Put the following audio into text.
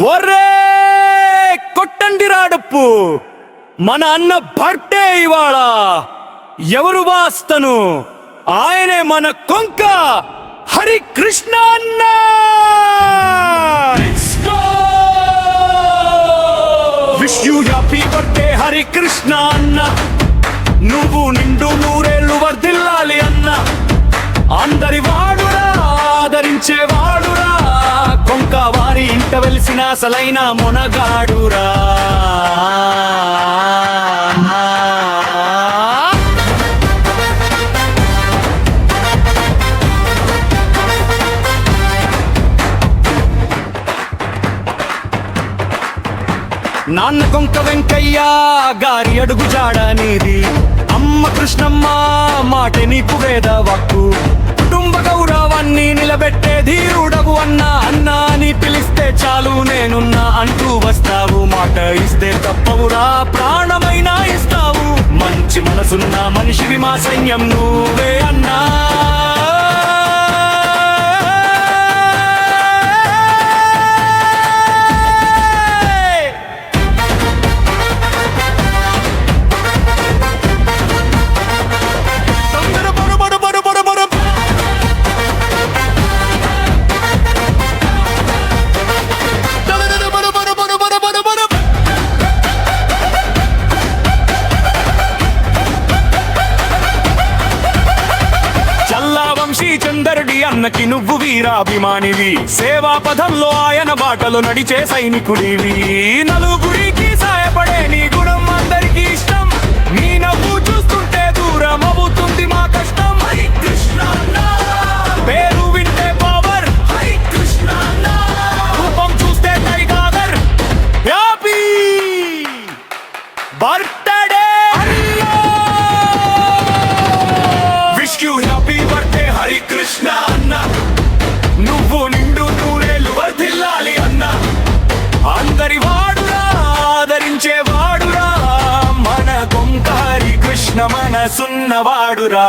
ఒర్రే కొట్టండి రాడప్పు, మన అన్న బర్త్డే ఇవాళ. ఎవరు వాస్తను? ఆయనే మన కొంక హరికృష్ణ అన్న. Wish you happy birthday Harikrishna అన్న. నువ్వు నిండు నూరేళ్ళు వర్ధిల్లాలి అన్న. అందరి వాడురా, ఆదరించేవాడురా, కొంక వారి ఇంట వెలిసిన అసలైన మొనగాడురా. నాన్న కొంక వెంకయ్య గారి అడుగు జాడ నీది. అమ్మ కృష్ణమ్మ మాట నీకు వేద వాక్కు. కుటుంబ గౌరవాన్ని నిలబెట్టే ధీరుడవు అన్న. అన్న అని పిలిస్తే చాలు నేనున్నా అంటూ వస్తావు. మాట ఇస్తే తప్పవురా, ప్రాణమైనా ఇస్తావు. మంచి మనసున్న మనిషివి, మా సైన్యం నువ్వే అన్నా. చందరుడి అన్నకి నువ్వు వీరాభిమానివి. సేవా పదంలో ఆయన బాటలో నడిచే సైనికుడివి. నలుగురికి సాయపడే నీ గుణం అందరికీ ఇష్టం. నీ నవ్వు చూస్తుంటే దూరం అవుతుంది మా కష్టం. పేరు వింటే పవర్, రూపం చూస్తే tiger. Happy birthday wish you happy birthday Harikrishna అన్న. నువ్వు నిండు నూరేళ్ళు వర్ధిల్లాలి అన్న. అందరి వాడురా, ఆదరించే వాడురా, మన కొంక హరికృష్ణ మనసున్నవాడురా.